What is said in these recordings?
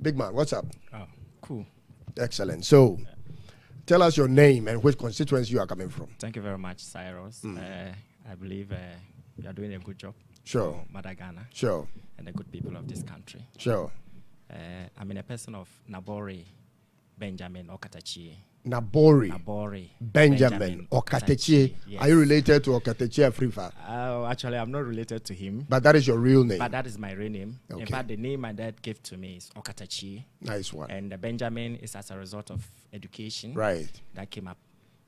Big man, what's up? Oh, cool. Excellent. So, tell us your name and which constituency you are coming from. Thank you very much, Cyrus. I believe you are doing a good job. Sure. For Mother Ghana. Sure. And the good people of this country. Sure. I'm in a person of Nabori, Benjamin Okatakyie. Nabori. Benjamin Okatakyie. Yes. Are you related to Okatakyie Afrifa? Actually, I'm not related to him. But that is your real name? But that is my real name. Okay. In fact, the name my dad gave to me is Okatakyie. Nice one. And Benjamin is as a result of education. Right. That came up.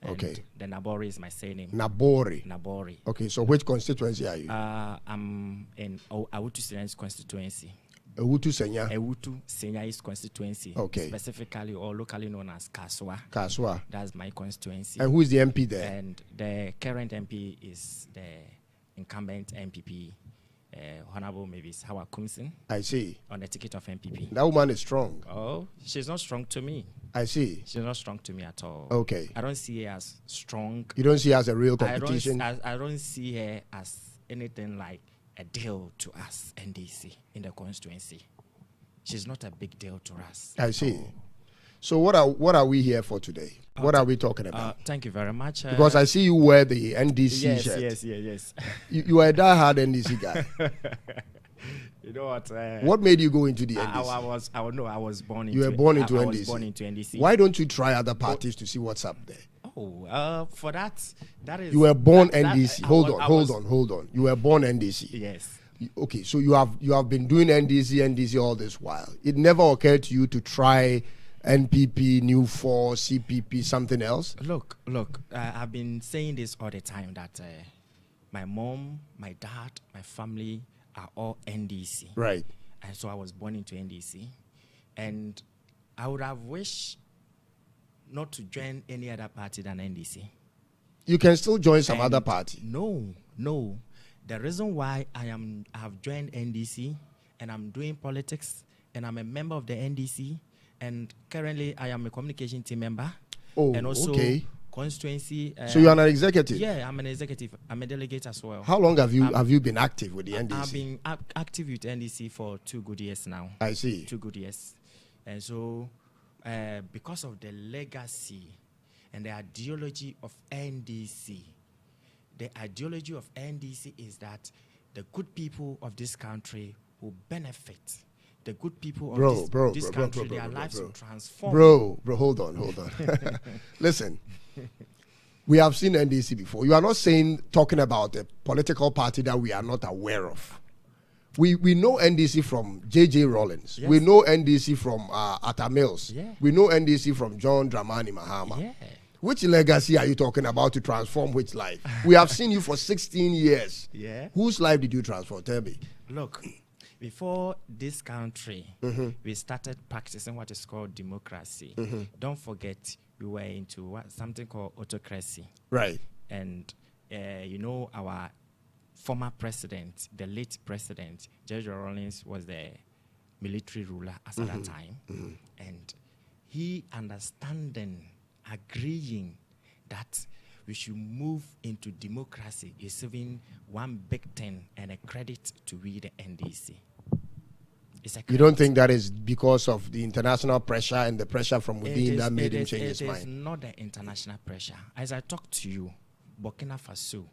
And okay. The Nabori is my surname. Nabori. Okay, so which constituency are you? I'm in Awutu constituency. Awutu Senya? Awutu Senya is constituency. Okay. Specifically or locally known as Kaswa. That's my constituency. And who is the MP there? And the current MP is the incumbent MPP, Honorable Mavis Hawa Kumsin. I see. On the ticket of MPP. That woman is strong. Oh, she's not strong to me. I see. She's not strong to me at all. Okay. I don't see her as strong. You don't see her as a real competition? I don't see her as anything like a deal to us, NDC, in the constituency. She's not a big deal to us. I see. So what are we here for today? What are we talking about? Thank you very much. Because I see you wear the NDC shirt. Yes. You are a die-hard NDC guy. You know what? What made you go into the NDC? I was born into. You were born into NDC. I was born into NDC. Why don't you try other parties to see what's up there? For that is. You were born NDC. Hold on. You were born NDC. Yes. Okay, so you have been doing NDC all this while. It never occurred to you to try NPP, New Force, CPP, something else? Look. I've been saying this all the time that my mom, my dad, my family are all NDC. Right. And so I was born into NDC, and I would have wished not to join any other party than NDC. You can still join some other party. No. The reason why I have joined NDC and I'm doing politics and I'm a member of the NDC and currently I am a communication team member. Oh, and also okay. Constituency. So you are an executive? Yeah, I'm an executive. I'm a delegate as well. How long have you been active with the NDC? I've been active with NDC for 2 good years now. I see. 2 good years. And so because of the legacy and the ideology of NDC, the ideology of NDC is that the good people of this country will benefit. The good people of this country, their lives will transform. Bro, hold on. Listen, we have seen NDC before. You are not talking about a political party that we are not aware of. We know NDC from J.J. Rollins. Yes. We know NDC from Atta Mills. Yeah. We know NDC from John Dramani Mahama. Yeah. Which legacy are you talking about to transform which life? We have seen you for 16 years. Yeah. Whose life did you transform? Tell me. Look, before this country, we started practicing what is called democracy. Don't forget, we were into something called autocracy. Right. And, our former president, the late president, J.J. Rollins, was the military ruler at that time. And he agreeing that we should move into democracy is even one big thing and a credit to we, the NDC. You don't think that is because of the international pressure and the pressure from within that made him change his mind? It is not the international pressure. As I talk to you, Burkina Faso,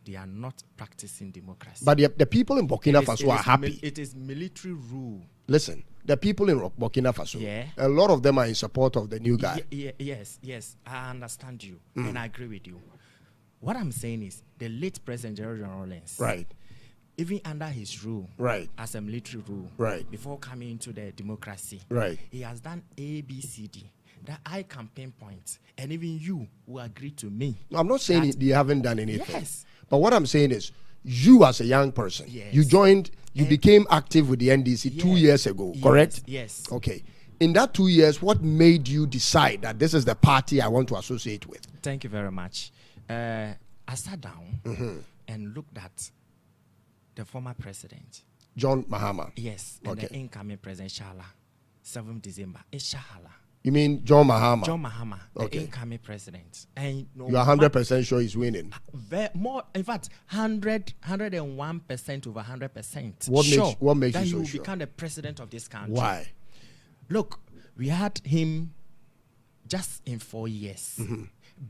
they are not practicing democracy. But the people in Burkina Faso are happy. It is military rule. Listen, the people in Burkina Faso, a lot of them are in support of the new guy. Yes, I understand you, and I agree with you. What I'm saying is, the late President J.J. Rollins, right, even under his rule, right, as a military rule, right, before coming into the democracy, right, he has done A, B, C, D that I can pinpoint, and even you will agree to me. No, I'm not saying they haven't done anything. Yes. But what I'm saying is, you as a young person, you became active with the NDC 2 years ago, correct? Yes. Okay. In that 2 years, what made you decide that this is the party I want to associate with? Thank you very much. I sat down and looked at the former president. John Mahama. Yes. And the incoming president, Shala. 7th December. It's Shahala. You mean John Mahama? John Mahama, the incoming president. And you are 100% sure he's winning? More, in fact, 101% over 100%. What makes that you so he will sure? become the president of this country. Why? Look, we had him just in 4 years,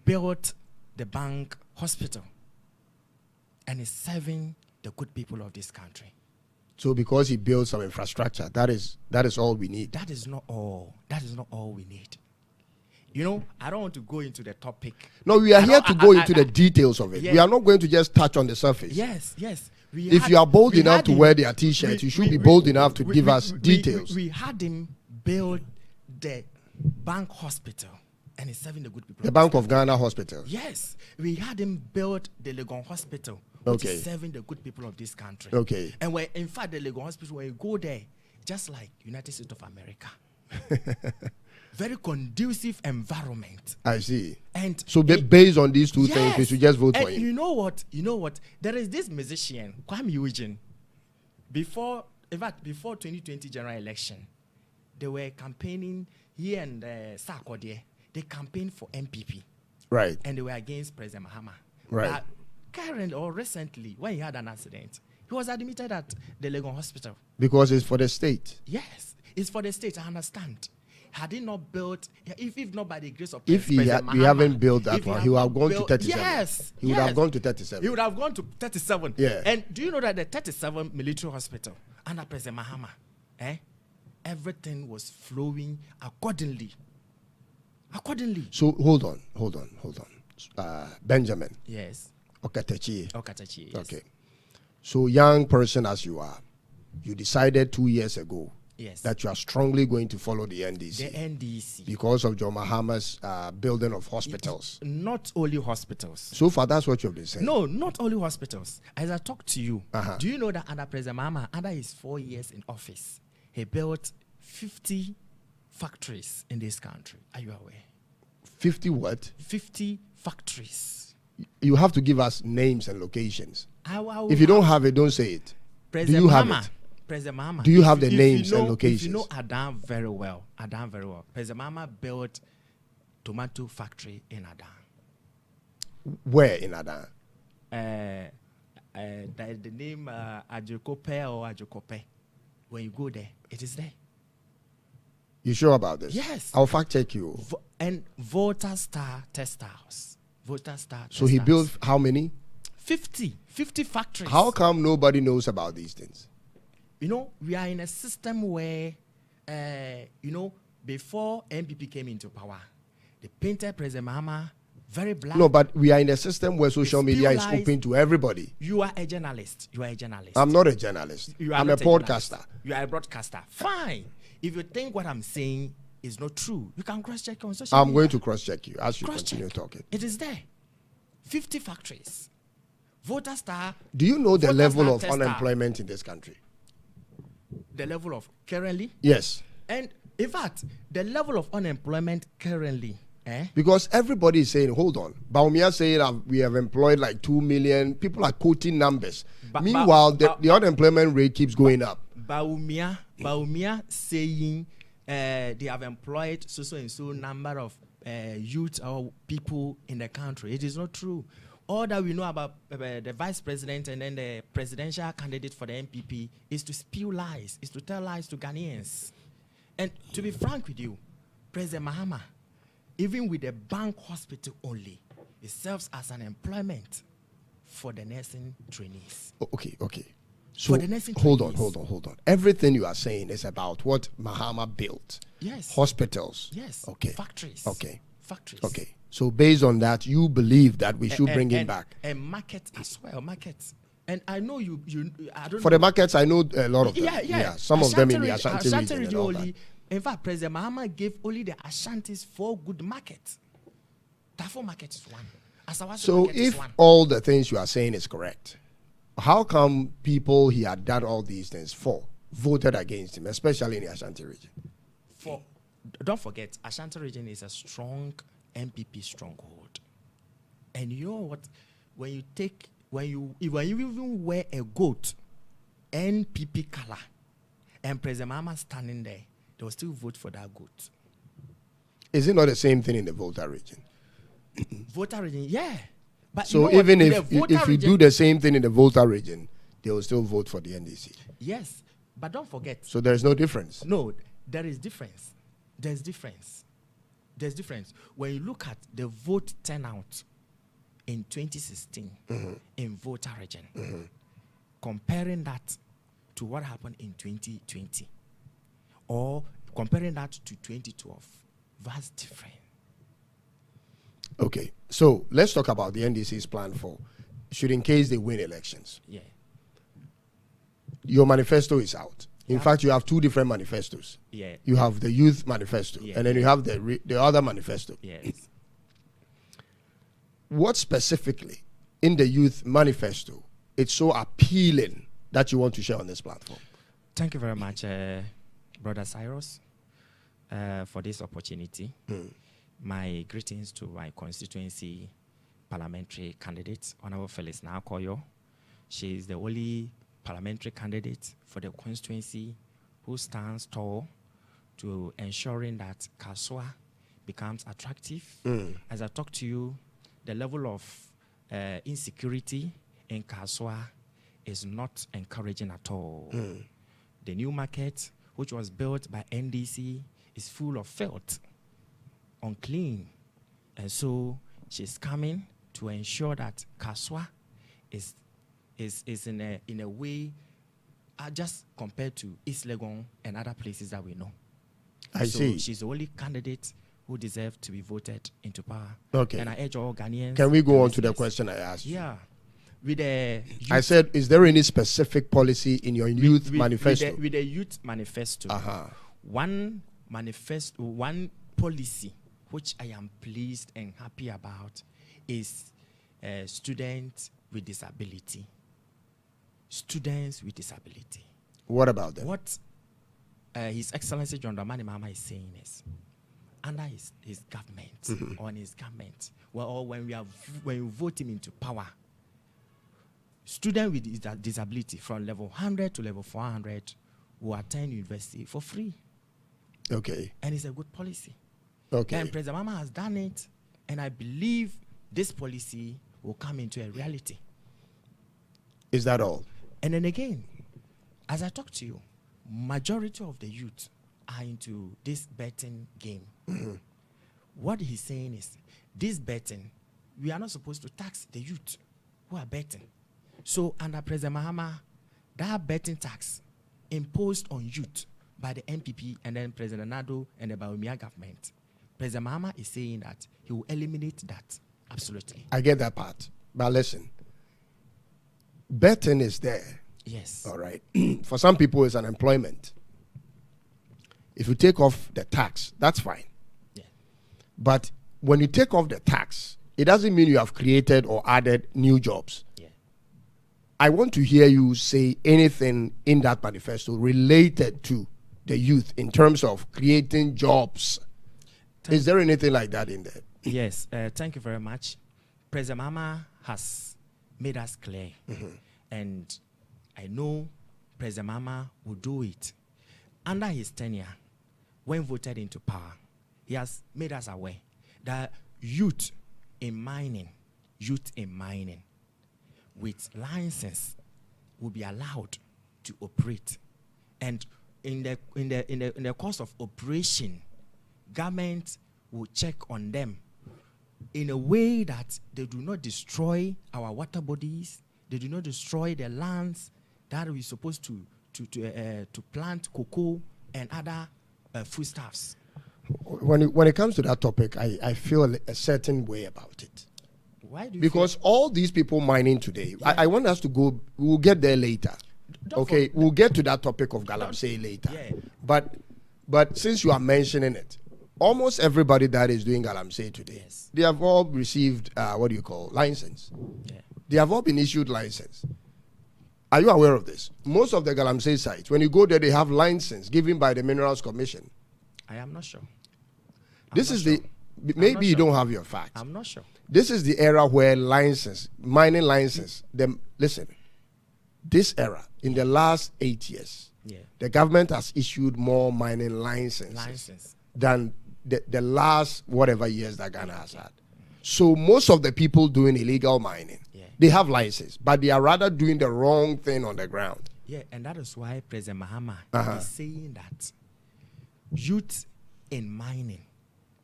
built the bank hospital, and is serving the good people of this country. So because he built some infrastructure, that is all we need. That is not all. That is not all we need. You know, I don't want to go into the topic. No, we are here to go into the details of it. Yes. We are not going to just touch on the surface. Yes. If you are bold enough to wear their T-shirt, you should be bold enough to give us details. We had him build the bank hospital, and he's serving the good people. The Bank of Ghana Hospital. Yes, we had him build the Legon Hospital, which is serving the good people of this country. Okay. And when, in fact, the Legon Hospital, when you go there, just like United States of America, very conducive environment. I see. And so based on these two things, we should just vote for him. You know what? There is this musician, Kwame Eugene. Before 2020 general election, they were campaigning here and Sarkodie. They campaigned for MPP. Right. And they were against President Mahama. Right. But currently or recently, when he had an accident, he was admitted at the Legon Hospital. Because it's for the state. Yes, it's for the state, I understand. Had he not built, if not by the grace of President Mahama, we haven't built that one, he would have gone to 37. Yes. He would have gone to 37. He would have gone to 37. Yeah. And do you know that the 37 military hospital under President Mahama, everything was flowing accordingly. So hold on. Benjamin. Yes. Okatakyie. Yes. Okay. So young person as you are, you decided 2 years ago that you are strongly going to follow the NDC. The NDC. Because of John Mahama's building of hospitals. Not only hospitals. So far, that's what you've been saying. No, not only hospitals. As I talk to you, do you know that under President Mahama, under his 4 years in office, he built 50 factories in this country? Are you aware? 50 what? 50 factories. You have to give us names and locations. If you don't have it, don't say it. President Do you Mahama, have it? President Mahama. Do you have the names and locations? You know, I done very well. President Mahama built tomato factory in Adan. Where in Adan? The name Ajokope or Ajokope. When you go there, it is there. You sure about this? Yes. I'll fact check you. And Volta Star Textiles. So he built how many? 50 factories. How come nobody knows about these things? You know, we are in a system where, before MPP came into power, they painted President Mahama very black. No, but we are in a system where social media is open to everybody. You are a journalist. I'm not a journalist. I'm a podcaster. You are a broadcaster. Fine. If you think what I'm saying is not true, you can cross-check on social media. I'm going to cross-check you as you continue talking. It is there. 50 factories. Voter Star. Do you know the level of unemployment in this country? The level of currently? Yes. And in fact, the level of unemployment currently. Because everybody is saying, hold on. Baumia saying we have employed like 2 million. People are quoting numbers. Meanwhile, the unemployment rate keeps going up. Baumia saying they have employed so and so number of youth or people in the country. It is not true. All that we know about the vice president and then the presidential candidate for the MPP is to spew lies, is to tell lies to Ghanaians. And to be frank with you, President Mahama, even with the bank hospital only, it serves as an employment for the nursing trainees. Okay. So hold on. Everything you are saying is about what Mahama built. Yes. Hospitals. Yes. Okay. Factories. Okay. Factories. Okay. So based on that, you believe that we should bring him back. And market as well, markets. And I know you I don't For know. the markets, I know a lot of them. Yeah. Some of them in the Ashanti region and all that. In fact, President Mahama gave only the Ashantis 4 good markets. Darfur market is one. So if all the things you are saying is correct, how come people he had done all these things for voted against him, especially in the Ashanti region? Don't forget, Ashanti region is a strong MPP stronghold. And you know what? When you even wear a goat NPP color and President Mahama standing there, they will still vote for that goat. Is it not the same thing in the Volta region? Voter region, yeah. But so you know even what? if you do the same thing in the Volta region, they will still vote for the NDC. Yes, but don't forget. So there is no difference. No, there is difference. There's difference. There's difference. When you look at the vote turnout in 2016 in Volta region, comparing that to what happened in 2020, or comparing that to 2012, vast different. Okay, so let's talk about the NDC's plan for, should in case they win elections. Yeah. Your manifesto is out. In fact, you have two different manifestos. Yeah. You have the youth manifesto, and then you have the other manifesto. Yes. What specifically in the youth manifesto it's so appealing that you want to share on this platform? Thank you very much, Brother Cyrus, for this opportunity. My greetings to my constituency parliamentary candidate, Honorable Phyllis Nakoyo. She is the only parliamentary candidate for the constituency who stands tall to ensuring that Kasoa becomes attractive. As I talk to you, the level of insecurity in Kasoa is not encouraging at all. The new market, which was built by NDC, is full of filth, unclean. And so she's coming to ensure that Kasoa is in a way just compared to East Legon and other places that we know. I see. She's the only candidate who deserves to be voted into power. Okay. And I urge all Ghanaians. Can we go on to the question I asked you? Yeah. With the I said, is there any specific policy in your youth manifesto? With the youth manifesto, one policy which I am pleased and happy about is students with disability. Students with disability. What about them? What His Excellency John Dramani Mahama is saying is, under his government, or in his government, or when we vote him into power, students with disability from level 100 to level 400 will attend university for free. Okay. And it's a good policy. Okay. And President Mahama has done it, and I believe this policy will come into a reality. Is that all? And then again, as I talk to you, majority of the youth are into this betting game. What he's saying is, this betting, we are not supposed to tax the youth who are betting. So under President Mahama, that betting tax imposed on youth by the NPP and then President Nado and the Bawumia government, President Mahama is saying that he will eliminate that. Absolutely. I get that part. But listen, betting is there. Yes. All right. For some people, it's an employment. If you take off the tax, that's fine. Yeah. But when you take off the tax, it doesn't mean you have created or added new jobs. Yeah. I want to hear you say anything in that manifesto related to the youth in terms of creating jobs. Is there anything like that in there? Yes. Thank you very much. President Mahama has made us clear. And I know President Mahama will do it. Under his tenure, when voted into power, he has made us aware that youth in mining with license will be allowed to operate. And in the course of operation, government will check on them in a way that they do not destroy our water bodies, they do not destroy the lands that we're supposed to plant cocoa and other foodstuffs. When it comes to that topic, I feel a certain way about it. Why do you because all these people mining today, I want us to go, we'll get there later. We'll get to that topic of Galamsey later. Yeah. But since you are mentioning it, almost everybody that is doing Galamsey today, they have all received, license. Yeah. They have all been issued license. Are you aware of this? Most of the Galamsey sites, when you go there, they have license given by the Minerals Commission. I am not sure. Maybe you don't have your facts. I'm not sure. This is the era where mining license, this era, in the last 8 years, the government has issued more mining licenses than the last whatever years that Ghana has had. So most of the people doing illegal mining, they have license, but they are rather doing the wrong thing on the ground. Yeah, and that is why President Mahama is saying that youth in mining,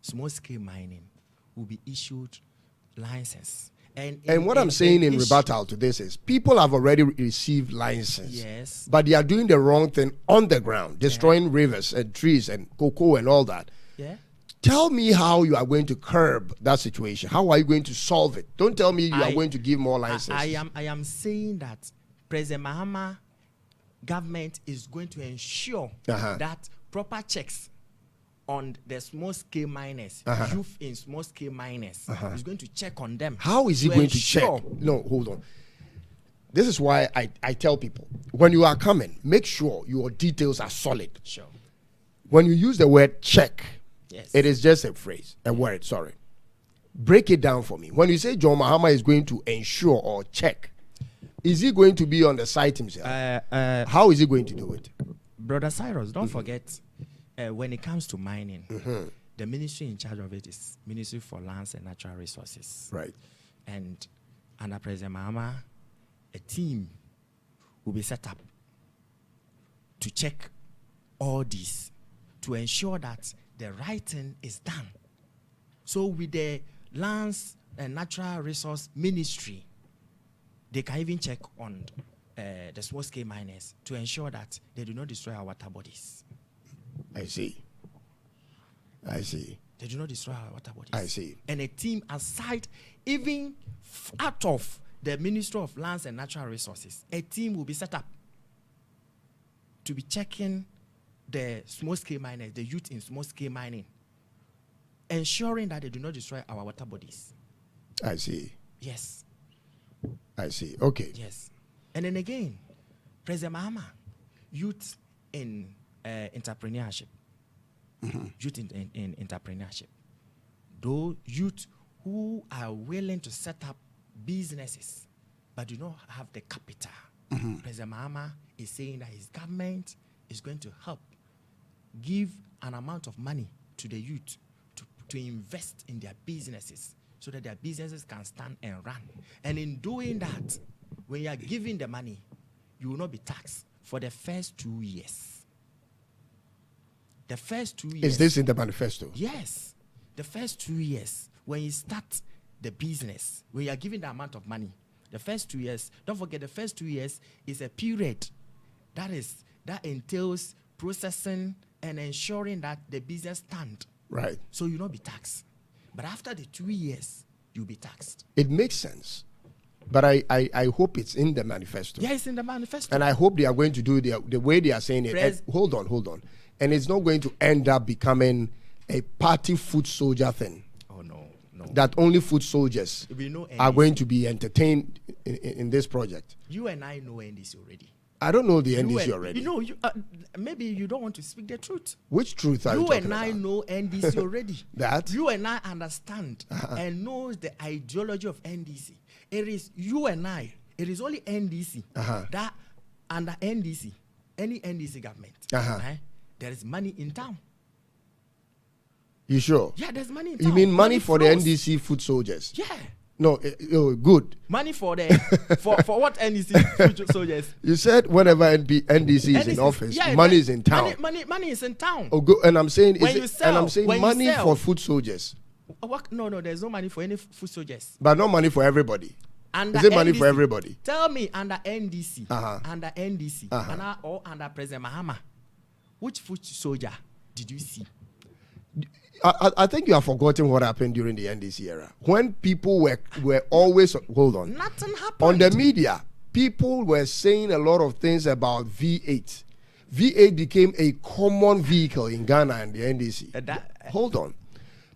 small-scale mining, will be issued license. And what I'm saying in rebuttal to this is people have already received license. Yes. But they are doing the wrong thing on the ground, destroying rivers and trees and cocoa and all that. Yeah. Tell me how you are going to curb that situation. How are you going to solve it? Don't tell me you are going to give more licenses. I am saying that President Mahama government is going to ensure that proper checks on the small-scale miners, youth in small-scale miners, is going to check on them. How is he going to check? No, hold on. This is why I tell people, when you are coming, make sure your details are solid. Sure. When you use the word check, yes, it is just a phrase, a word, sorry. Break it down for me. When you say John Mahama is going to ensure or check, is he going to be on the site himself? How is he going to do it? Brother Cyrus, don't forget, when it comes to mining, the ministry in charge of it is Ministry for Lands and Natural Resources. Right. And under President Mahama, a team will be set up to check all this, to ensure that the right thing is done. So with the Lands and Natural Resource Ministry, they can even check on the small-scale miners to ensure that they do not destroy our water bodies. I see. They do not destroy our water bodies. I see. And a team aside, even out of the Ministry of Lands and Natural Resources, a team will be set up to be checking the small-scale miners, the youth in small-scale mining, ensuring that they do not destroy our water bodies. I see. Yes. I see. Okay. Yes. And then again, President Mahama, youth in entrepreneurship. Youth in entrepreneurship. Those youth who are willing to set up businesses but do not have the capital. President Mahama is saying that his government is going to help give an amount of money to the youth to invest in their businesses so that their businesses can stand and run. And in doing that, when you are giving the money, you will not be taxed for the first 2 years. The first 2 years. Is this in the manifesto? Yes. The first 2 years, when you start the business, when you are giving the amount of money, the first 2 years, don't forget the first 2 years is a period that entails processing and ensuring that the business stands. Right. So you'll not be taxed. But after the 2 years, you'll be taxed. It makes sense. But I hope it's in the manifesto. Yeah, it's in the manifesto. And I hope they are going to do the way they are saying it. Hold on. And it's not going to end up becoming a party foot soldier thing. Oh, no. That only foot soldiers are going to be entertained in this project. You and I know NDC already. I don't know the NDC already. Maybe you don't want to speak the truth. Which truth are you talking about? You and I know NDC already. That? You and I understand and knows the ideology of NDC. It is you and I. It is only NDC that under NDC, any NDC government, there is money in town. You sure? Yeah, there's money in town. You mean money for flows. The NDC foot soldiers? Yeah. No, good. Money for the for what NDC foot soldiers? You said whenever NDC is in office, money is in town. Money is in town. Oh, good. And I'm saying money for foot soldiers. No, there's no money for any foot soldiers. But no money for everybody. Under is it money NDC, for everybody? Tell me, under NDC, or under President Mahama, which foot soldier did you see? I think you have forgotten what happened during the NDC era. When people were always, hold on. Nothing happened. On the media, people were saying a lot of things about V8. V8 became a common vehicle in Ghana and the NDC. Hold on.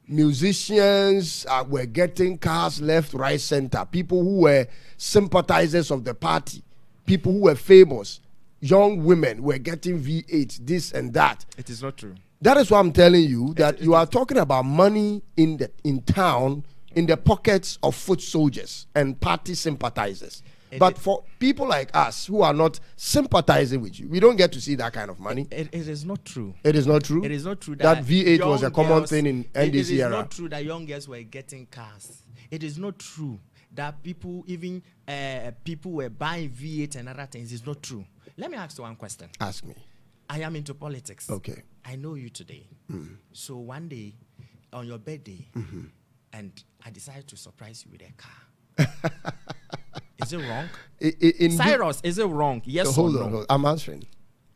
Musicians were getting cars left, right, center. People who were sympathizers of the party. People who were famous. Young women were getting V8, this and that. It is not true. That is why I'm telling you that you are talking about money in town, in the pockets of foot soldiers and party sympathizers. But for people like us who are not sympathizing with you, we don't get to see that kind of money. It is not true. It is not true? It is not true that V8 was a common thing in NDC era. It is not true that young girls were getting cars. It is not true that people, even people were buying V8 and other things. It's not true. Let me ask you one question. Ask me. I am into politics. Okay. I know you today. So one day, on your birthday, and I decided to surprise you with a car. Is it wrong? Cyrus, is it wrong? Yes or no? Hold on. I'm answering.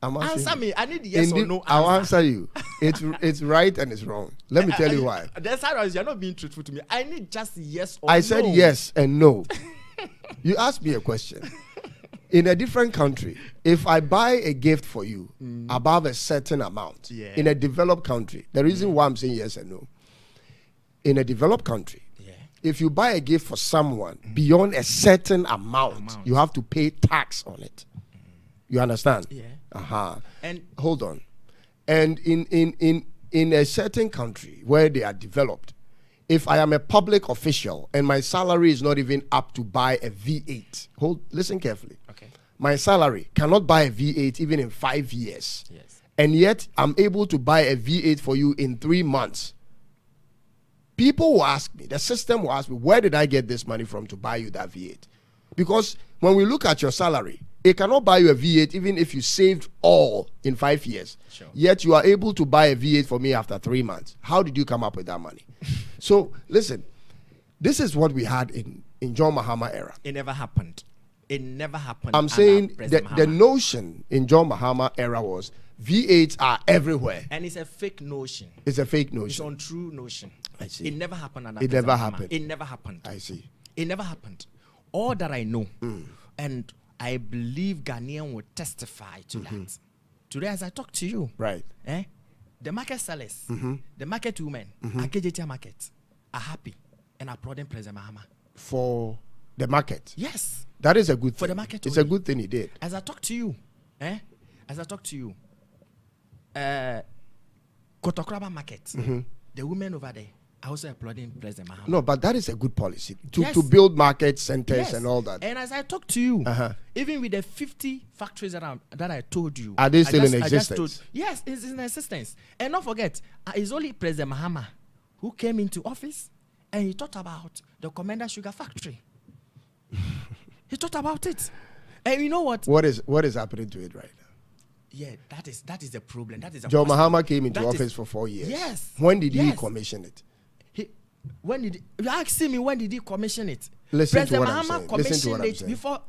Answer me. I need yes or no answer. I'll answer you. It's right and it's wrong. Let me tell you why. Then Cyrus, you're not being truthful to me. I need just yes or no. I said yes and no. You asked me a question. In a different country, if I buy a gift for you above a certain amount, in a developed country, the reason why I'm saying yes and no, in a developed country, if you buy a gift for someone beyond a certain amount, you have to pay tax on it. You understand? Yeah. And hold on. And in a certain country where they are developed, if I am a public official and my salary is not even up to buy a V8, listen carefully. Okay. My salary cannot buy a V8 even in 5 years. Yes. And yet I'm able to buy a V8 for you in 3 months. People will ask me, the system will ask me, where did I get this money from to buy you that V8? Because when we look at your salary, it cannot buy you a V8 even if you saved all in 5 years. Sure. Yet you are able to buy a V8 for me after 3 months. How did you come up with that money? So listen, this is what we had in John Mahama era. It never happened. It never happened. I'm saying the notion in John Mahama era was V8s are everywhere. And it's a fake notion. It's a fake notion. It's an untrue notion. I see. It never happened. It never happened. It never happened. I see. It never happened. All that I know, and I believe Ghanaian will testify to that. Today, as I talk to you, right? The market sellers, the market women, Akejetia market, are happy and applauding President Mahama for the market. Yes, that is a good thing. For the market, it's a good thing he did. As I talk to you, Kotokraba market, the women over there are also applauding President Mahama. No, but that is a good policy to build market centers and all that. And as I talk to you, even with the 50 factories that I told you, are they still in existence? Yes, it's in existence. And don't forget, it's only President Mahama who came into office and he talked about the Commander Sugar Factory. He talked about it. And you know what? What is happening to it right now? Yeah, that is the problem. That is John Mahama came into office for 4 years. Yes. When did he commission it? You asking me when did he commission it? Listen to what President I'm saying. Mahama commissioned it before.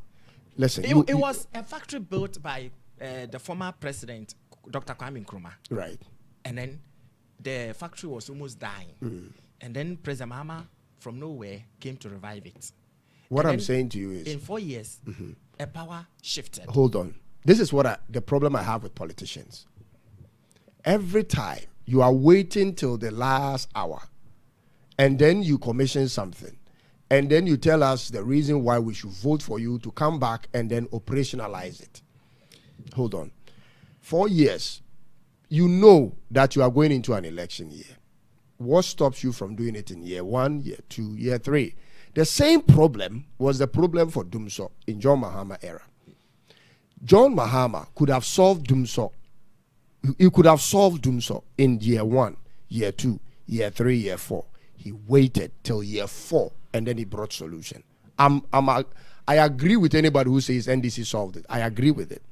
Listen, it was a factory built by the former president, Dr. Kwame Nkrumah. Right. And then the factory was almost dying. And then President Mahama, from nowhere, came to revive it. What I'm saying to you is, in 4 years, a power shifted. Hold on. This is the problem I have with politicians. Every time you are waiting till the last hour, and then you commission something, and then you tell us the reason why we should vote for you to come back and then operationalize it. Hold on. 4 years, you know that you are going into an election year. What stops you from doing it in year 1, year 2, year 3? The same problem was the problem for Dumso in John Mahama era. John Mahama could have solved Dumso. He could have solved Dumso in year 1, year 2, year 3, year 4. He waited till year 4 and then he brought solution. I agree with anybody who says NDC solved it. I agree with it.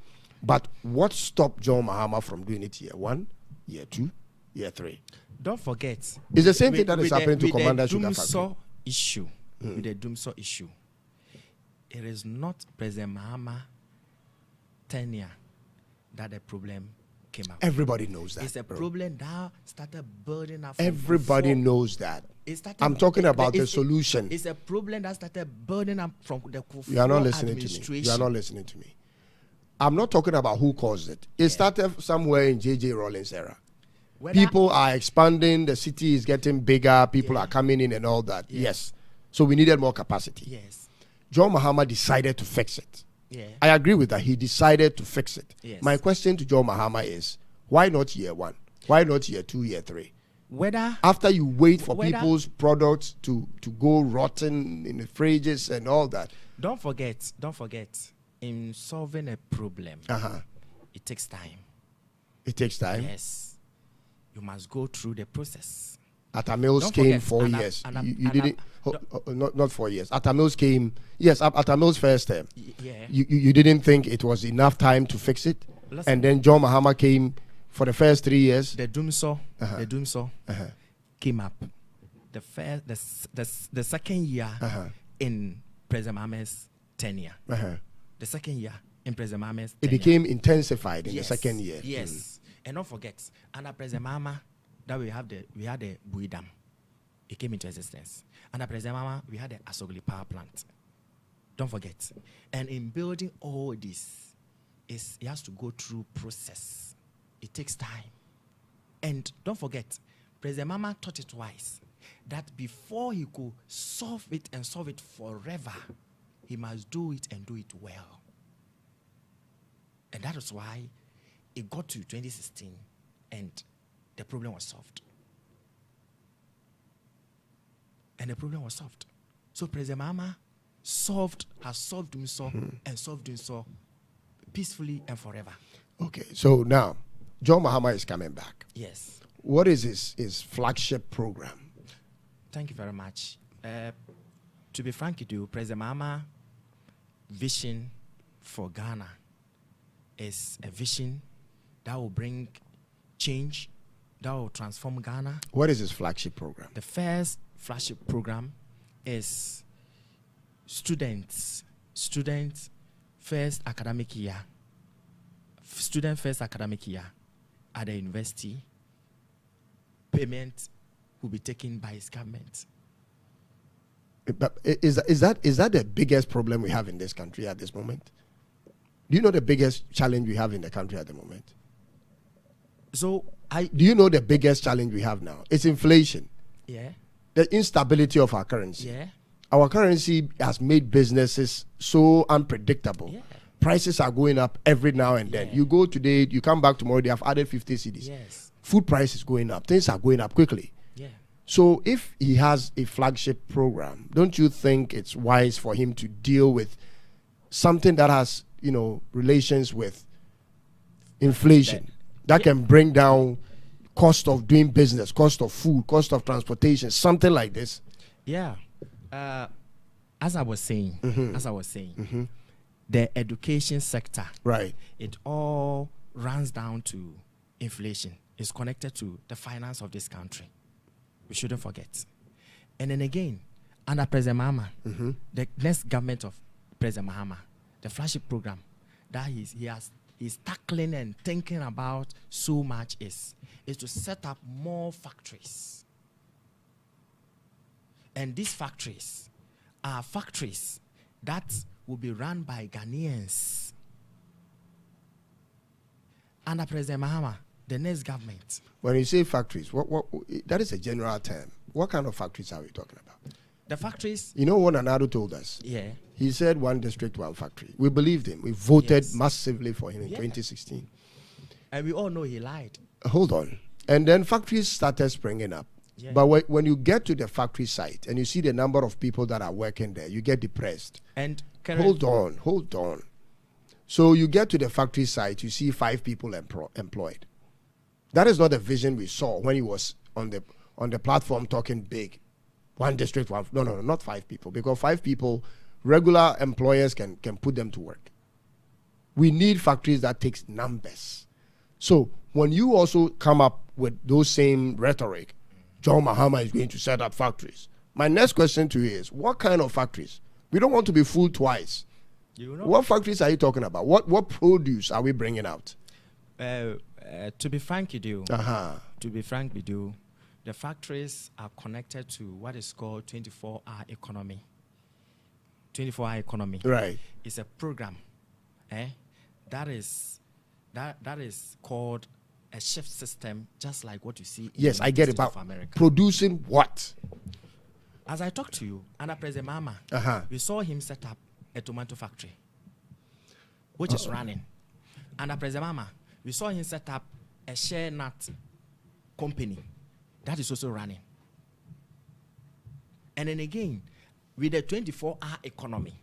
But what stopped John Mahama from doing it year 1, year 2, year 3? Don't forget. It's the same thing that is happening to Commander Sugar Factory. With the Dumso issue, it is not President Mahama tenure that the problem came up. Everybody knows that. It's a problem that started building up. Everybody knows that. I'm talking about the solution. It's a problem that started building up from the Kufuor You are not listening to me. You are not listening to me. I'm not talking about who caused it. It started somewhere in J.J. Rawlings' era. People are expanding. The city is getting bigger. People are coming in and all that. Yes. So we needed more capacity. Yes. John Mahama decided to fix it. Yeah. I agree with that. He decided to fix it. Yes. My question to John Mahama is, why not year 1? Why not year 2, year 3? Whether after you wait for people's products to go rotten in the fridges and all that. Don't forget, in solving a problem, it takes time. It takes time? Yes. You must go through the process. Atamils came 4 years. You didn't, not 4 years. Atamils came, yes, Atamils first term. Yeah. You didn't think it was enough time to fix it? Listen. And then John Mahama came for the first 3 years. The Doomsaw came up. The second year in President Mahama's tenure. The second year in President Mahama's tenure. It became intensified in the second year. Yes. And don't forget, under President Mahama, that we had the Bui Dam. It came into existence. Under President Mahama, we had the Asogli power plant. Don't forget. And in building all this, it has to go through process. It takes time. And don't forget, President Mahama taught it twice, that before he could solve it and solve it forever, he must do it and do it well. And that is why it got to 2016 and the problem was solved. And the problem was solved. So President Mahama has solved Doomsaw and solved Doomsaw peacefully and forever. Okay, so now, John Mahama is coming back. Yes. What is his flagship program? Thank you very much. To be frank with you, President Mahama's vision for Ghana is a vision that will bring change, that will transform Ghana. What is his flagship program? The first flagship program is students first academic year. Student first academic year at the university. Payment will be taken by his government. But is that the biggest problem we have in this country at this moment? Do you know the biggest challenge we have in the country at the moment? Do you know the biggest challenge we have now? It's inflation. Yeah. The instability of our currency. Yeah. Our currency has made businesses so unpredictable. Yeah. Prices are going up every now and then. You go today, you come back tomorrow, they have added 50 cedis. Yes. Food prices going up. Things are going up quickly. Yeah. So if he has a flagship program, don't you think it's wise for him to deal with something that has, relations with inflation that can bring down cost of doing business, cost of food, cost of transportation, something like this? Yeah. As I was saying, the education sector, right? It all runs down to inflation. It's connected to the finance of this country. We shouldn't forget. And then again, under President Mahama, the next government of President Mahama, the flagship program that he's tackling and thinking about so much is to set up more factories. And these factories are factories that will be run by Ghanaians. Under President Mahama, the next government. When you say factories, what that is a general term. What kind of factories are we talking about? The factories. You know what Anado told us? Yeah. He said one district, one factory. We believed him. We voted massively for him in 2016. And we all know he lied. Hold on. And then factories started springing up. Yeah. But when you get to the factory site and you see the number of people that are working there, you get depressed. And hold on. So you get to the factory site, you see 5 people employed. That is not the vision we saw when he was on the platform talking big. One district, one. No, not 5 people. Because 5 people, regular employers can put them to work. We need factories that takes numbers. So when you also come up with those same rhetoric, John Mahama is going to set up factories. My next question to you is, what kind of factories? We don't want to be fooled twice. What factories are you talking about? What produce are we bringing out? To be frank with you, the factories are connected to what is called 24-hour economy. 24-hour economy. Right. It's a program, that is called a shift system, just like what you see. Yes, I get it. But America. Producing what? As I talked to you, under President Mahama, we saw him set up a tomato factory, which is running. Under President Mahama, we saw him set up a share nut company, That is also running. And then again, with the 24-hour economy,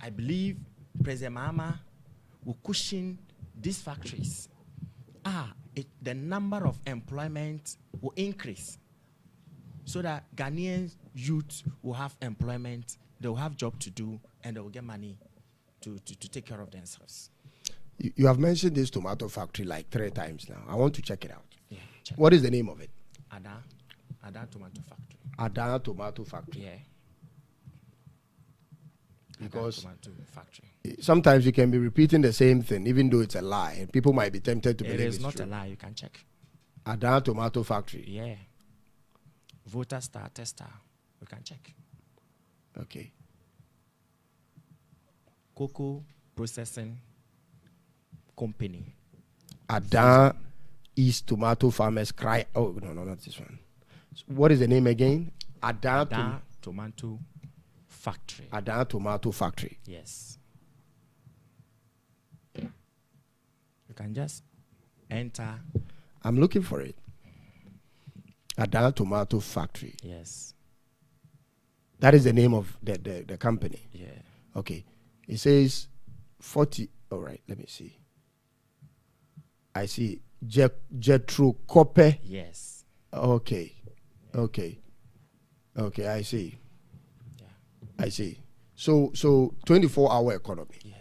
I believe President Mahama will cushion these factories. The number of employment will increase so that Ghanaian youth will have employment, they will have job to do, and they will get money to take care of themselves. You have mentioned this tomato factory like 3 times now. I want to check it out. Yeah, what is the name of it? Ada Tomato Factory. Ada Tomato Factory. Yeah. Because Tomato Factory. Sometimes you can be repeating the same thing, even though it's a lie, and people might be tempted to believe it is it's not true. a lie. You can check. Ada Tomato Factory. Yeah. Voter star tester. You can check. Okay. Cocoa processing company. Ada East Tomato Farmers Cry. Oh, no, not this one. So what is the name again? Ada Tomato Factory. Ada Tomato Factory. Yes. You can just enter. I'm looking for it. Ada Tomato Factory. Yes. That is the name of the company. Yeah. Okay. It says 40. All right, let me see. I see. Jetro Kope. Yes. Okay. Okay, I see. Yeah. I see. So 24-hour economy. Yeah.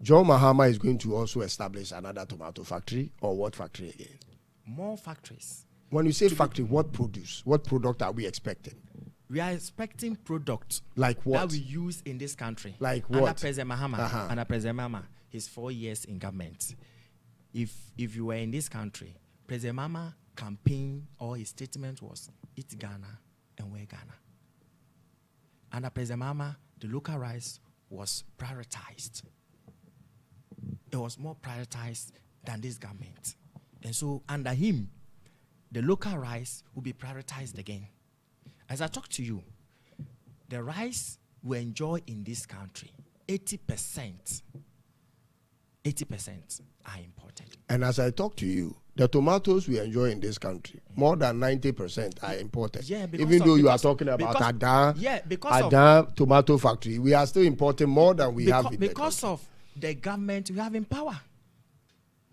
John Mahama is going to also establish another tomato factory, or what factory again? More factories. When you say factory, what product are we expecting? We are expecting products like what that we use in this country. Like what? Under President Mahama, under President Mahama, his 4 years in government. If you were in this country, President Mahama campaign or his statement was "Eat Ghana and wear Ghana." Under President Mahama, the local rice was prioritized. It was more prioritized than this government, and so under him, the local rice will be prioritized again. As I talk to you, the rice we enjoy in this country, 80% are imported. And as I talk to you, the tomatoes we enjoy in this country, more than 90% are imported. Yeah, even though you are talking about Ada Tomato Factory, we are still importing more than we have in the because of the government we have in power.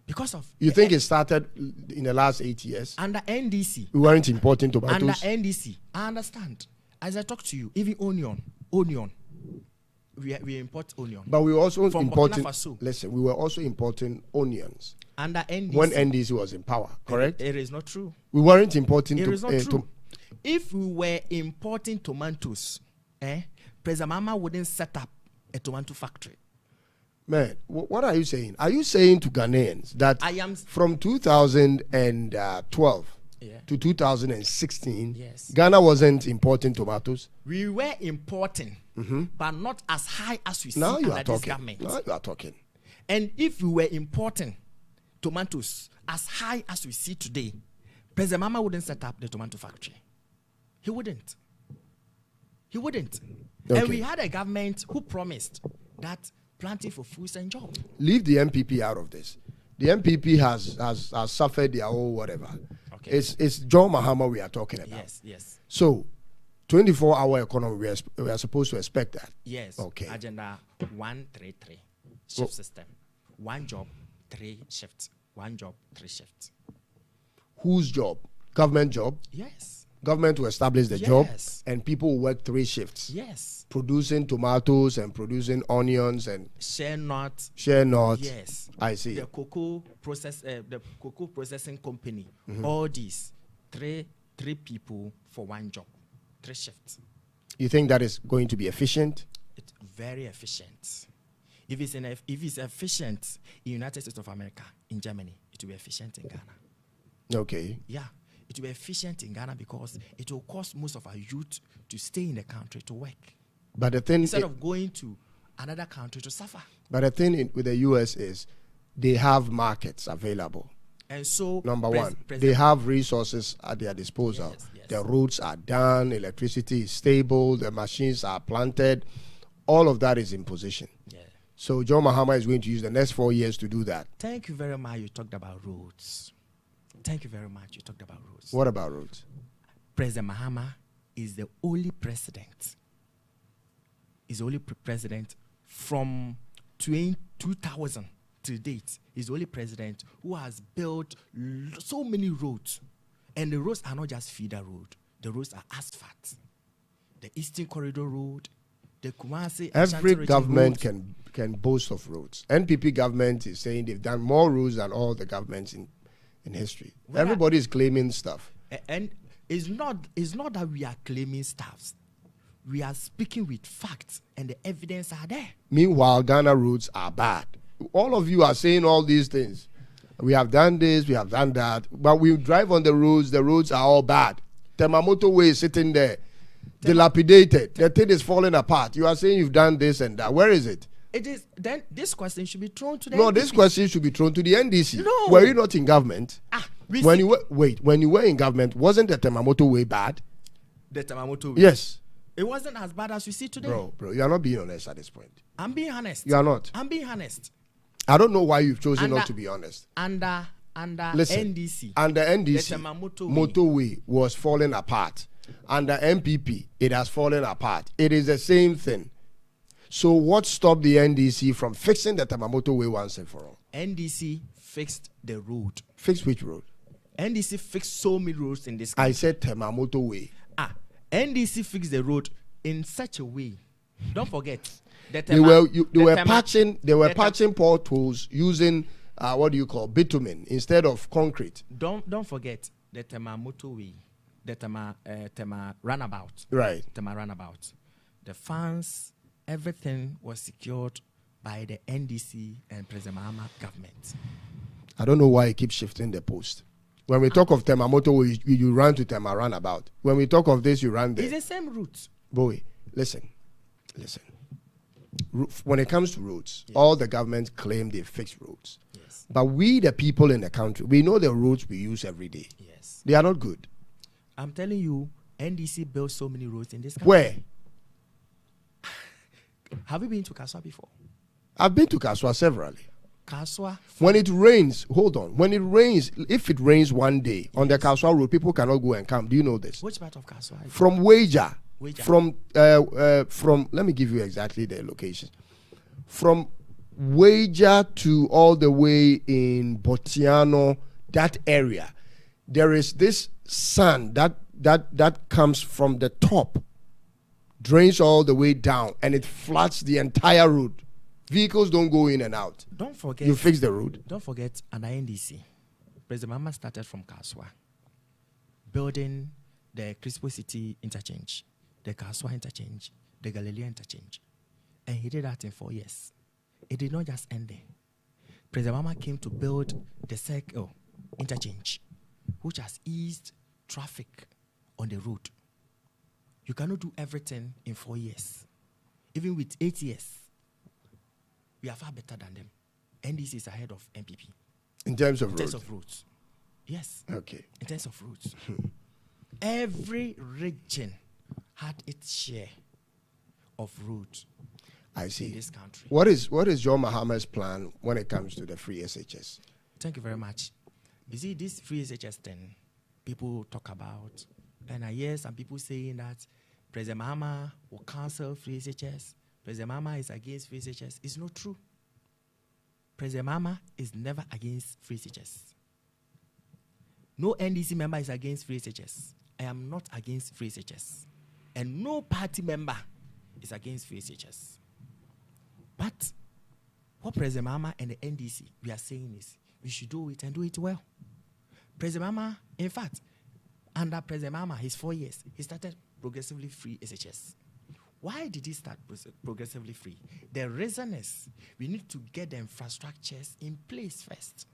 Because of you think it started in the last 8 years? Under NDC. We weren't importing tomatoes. Under NDC. I understand. As I talk to you, even onion. We import onion. But we were also from importing. Listen, we were also importing onions. Under NDC. When NDC was in power, correct? It is not true. We weren't importing. It is not true. If we were importing tomatoes, President Mahama wouldn't set up a tomato factory. Man, what are you saying? Are you saying to Ghanaians that from 2012 to 2016, yes, Ghana wasn't importing tomatoes? We were importing, but not as high as we see under this government. Now you are talking. And if we were importing tomatoes as high as we see today, President Mahama wouldn't set up the tomato factory. He wouldn't. Okay. And we had a government who promised that planting for foods and jobs. Leave the MPP out of this. The MPP has suffered their own whatever. Okay. It's John Mahama we are talking about. Yes. So, 24-hour economy, we are supposed to expect that. Yes. Okay. Agenda 133 shift system. 1 job, 3 shifts. 1 job, 3 shifts. Whose job? Government job? Yes. Government will establish the job, and people will work 3 shifts. Yes. Producing tomatoes and producing onions and share not. Yes. I see. The cocoa processing company. All these 3 people for 1 job, 3 shifts. You think that is going to be efficient? It's very efficient. If it's efficient in United States of America, in Germany, it will be efficient in Ghana. Okay. Yeah. It will be efficient in Ghana because it will cost most of our youth to stay in the country to work. But the thing instead of going to another country to suffer. But the thing with the US is they have markets available. And so number one, they have resources at their disposal. Yes. The roads are done, electricity is stable, the machines are planted. All of that is in position. Yeah. So John Mahama is going to use the next 4 years to do that. Thank you very much. You talked about roads. Thank you very much. You talked about roads. What about roads? President Mahama is the only president. Is the only president from 2000 to date. He's the only president who has built so many roads. And the roads are not just feeder road. The roads are asphalt. The Eastern Corridor Road, the Kumasi. Every Ashanti government road. can boast of roads. NPP government is saying they've done more roads than all the governments in history. Everybody is claiming stuff. And it's not that we are claiming stuff. We are speaking with facts, and the evidence are there. Meanwhile, Ghana roads are bad. All of you are saying all these things. We have done this, we have done that, but we drive on the roads are all bad. Temamoto Way is sitting there, dilapidated. The thing is falling apart. You are saying you've done this and that. Where is it? It is. Then this question should be thrown to the No, NDC. this question should be thrown to the NDC. No. Were you not in government? When you were in government, wasn't the Temamoto Way bad? The Temamoto Way? Yes. It wasn't as bad as we see today. Bro, you are not being honest at this point. I'm being honest. You are not. I'm being honest. I don't know why you've chosen not to be honest. Under Listen, NDC. Under NDC, the Temamoto motorway was falling apart. Under MPP, it has fallen apart. It is the same thing. So what stopped the NDC from fixing the Temamoto Way once and for all? NDC fixed the road. Fix which road? NDC fixed so many roads in this country. I said Temamoto Way. NDC fixed the road in such a way. Don't forget that They were patching potholes using bitumen instead of concrete. Don't forget the Temamoto Way, the Tema runabout. Right. Tema runabout. The funds, everything was secured by the NDC and President Mahama government. I don't know why you keep shifting the post. When we talk of Temamoto Way, you run to Tema runabout. When we talk of this, you run there. It's the same route. Boy, listen. When it comes to roads, all the governments claim they fix roads. Yes. But we, the people in the country, we know the roads we use every day. Yes. They are not good. I'm telling you, NDC built so many roads in this country. Where? Have you been to Kaswa before? I've been to Kaswa severally. Kaswa. When it rains, hold on. When it rains, if it rains one day on the Kaswa road, people cannot go and come. Do you know this? Which part of Kaswa? From Wager. Wager. From let me give you exactly the location. From Wager to all the way in Botiano, that area, there is this sand that comes from the top, drains all the way down, and it floods the entire road. Vehicles don't go in and out. Don't forget. You fix the road. Don't forget, under NDC, President Mahama started from Kaswa, building the Crispo City interchange, the Kaswa interchange, the Galileo interchange. And he did that in 4 years. It did not just end there. President Mahama came to build the Circle interchange, which has eased traffic on the road. You cannot do everything in 4 years. Even with 8 years, we are far better than them. NDC is ahead of MPP. In terms of roads? roads? In terms of roads. Yes. Okay. In terms of roads. Every region had its share of roads. I see. In this country. What is John Mahama's plan when it comes to the free SHS? Thank you very much. You see, this free SHS thing, people talk about, and I hear some people saying that President Mahama will cancel free SHS. President Mahama is against free SHS. It's not true. President Mahama is never against free SHS. No NDC member is against free SHS. I am not against free SHS. And no party member is against free SHS. But what President Mahama and the NDC we are saying is we should do it and do it well. President Mahama, in fact, under President Mahama, his 4 years, he started progressively free SHS. Why did he start progressively free? The reason is we need to get the infrastructures in place first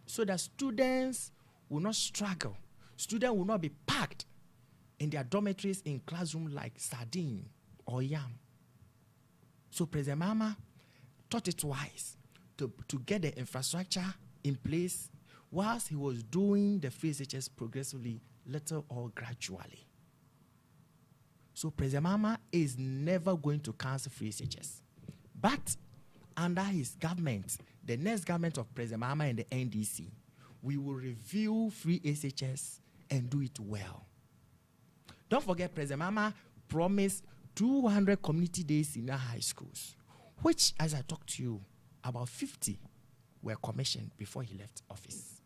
so that students will not struggle. Students will not be packed in their dormitories in classroom like sardine or yam. So President Mahama thought it wise to get the infrastructure in place whilst he was doing the free SHS progressively, little or gradually. So President Mahama is never going to cancel free SHS. But under his government, the next government of President Mahama and the NDC we will review free SHS and do it well. Don't forget, President Mahama promised 200 community days in our high schools, which, as I talked to you, about 50 were commissioned before he left office.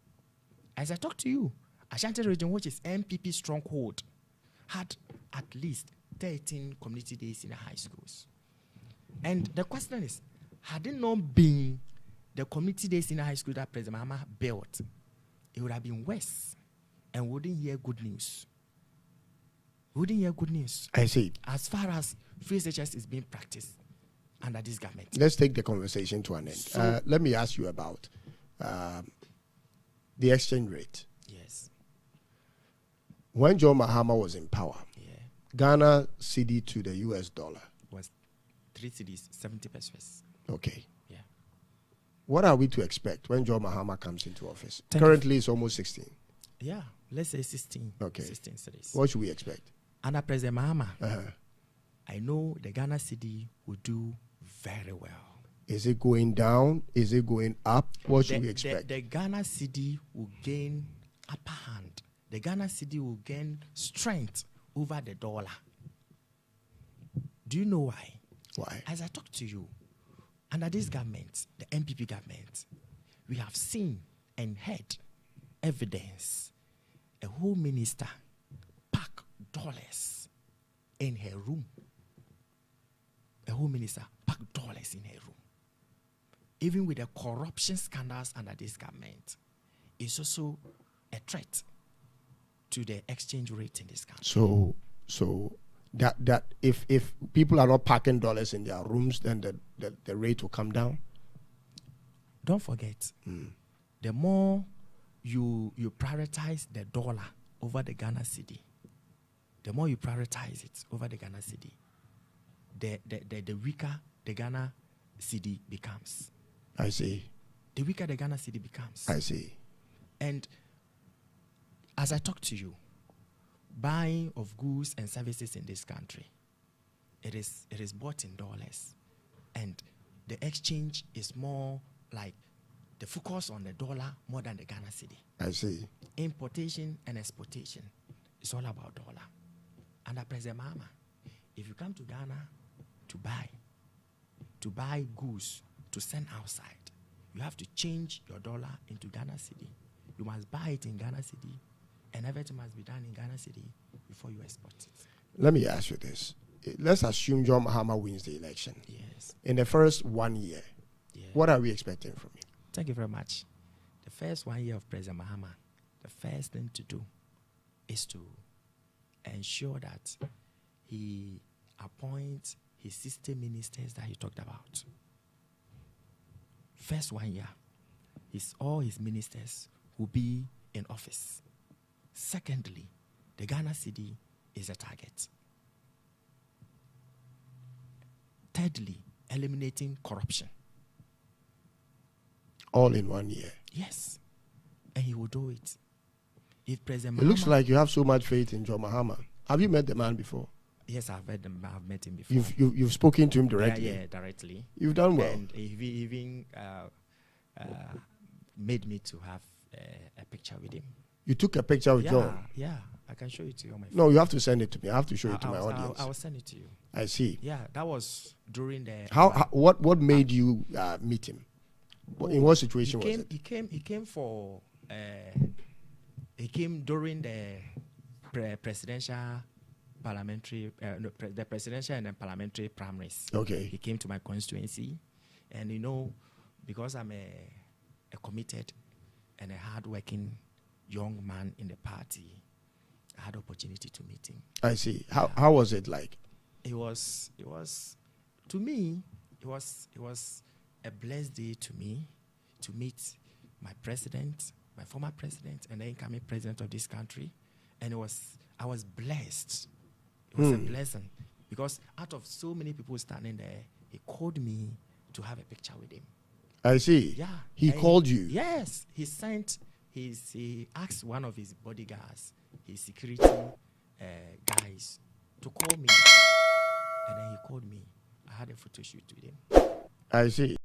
As I talked to you, Ashanti region, which is MPP stronghold, had at least 13 community days in the high schools. And the question is, had it not been the community days in the high school that President Mahama built, it would have been worse, and we wouldn't hear good news. We wouldn't hear good news. I see. As far as free SHS is being practiced under this government. Let's take the conversation to an end. So, let me ask you about the exchange rate. Yes. When John Mahama was in power, Ghana cedi to the US dollar was 3 cedis, 70 pesos. Okay. Yeah. What are we to expect when John Mahama comes into office? Thank Currently, it's almost 16. Yeah, let's say 16. Okay. 16 cedis. What should we expect? Under President Mahama, Uh-huh. I know the Ghana cedi will do very well. Is it going down? Is it going up? What should we expect? The Ghana cedi will gain upper hand. The Ghana cedi will gain strength over the dollar. Do you know why? Why? As I talk to you, under this government, the MPP government, we have seen and heard evidence. A whole minister pack dollars in her room. A whole minister pack dollars in her room. Even with the corruption scandals under this government, it's also a threat to the exchange rate in this country. So that if people are not packing dollars in their rooms, then the rate will come down. Don't forget, the more you prioritize the dollar over the Ghana cedi, the more you prioritize it over the Ghana cedi, the weaker the Ghana cedi becomes. I see. The weaker the Ghana cedi becomes. I see. And as I talk to you, buying of goods and services in this country, it is bought in dollars. And the exchange is more like the focus on the dollar more than the Ghana cedi. I see. Importation and exportation is all about dollar. Under President Mahama, if you come to Ghana to buy goods to send outside, you have to change your dollar into Ghana cedi. You must buy it in Ghana cedi, and everything must be done in Ghana cedi before you export it. Let me ask you this. Let's assume John Mahama wins the election. Yes. In the first 1 year, what are we expecting from him? Thank you very much. The first 1 year of President Mahama, the first thing to do is to ensure that he appoints his 60 ministers that he talked about. First 1 year, all his ministers will be in office. Secondly, the Ghana cedi is a target. Thirdly, eliminating corruption. All in 1 year. Yes. And he will do it. If President It looks like you have so much faith in John Mahama. Have you met the man before? Yes, I've met him before. You've spoken to him directly? Yeah, directly. You've done well. And he even made me to have a picture with him. You took a picture with John? Yeah, I can show it to you on my phone. No, you have to send it to me. I have to show it to my audience. I will send it to you. I see. Yeah, that was during the... What made you meet him? In what situation was it? He came during the presidential parliamentary, the presidential and the parliamentary primaries. Okay. He came to my constituency, and because I'm a committed and a hardworking young man in the party, I had opportunity to meet him. I see. How was it like? It was to me, it was a blessed day to me to meet my president, my former president, and the incoming president of this country. And I was blessed. It was a blessing, because out of so many people standing there, he called me to have a picture with him. I see. Yeah. He called you? Yes. He asked one of his bodyguards, his security guys, to call me. And then he called me. I had a photo shoot with him. I see.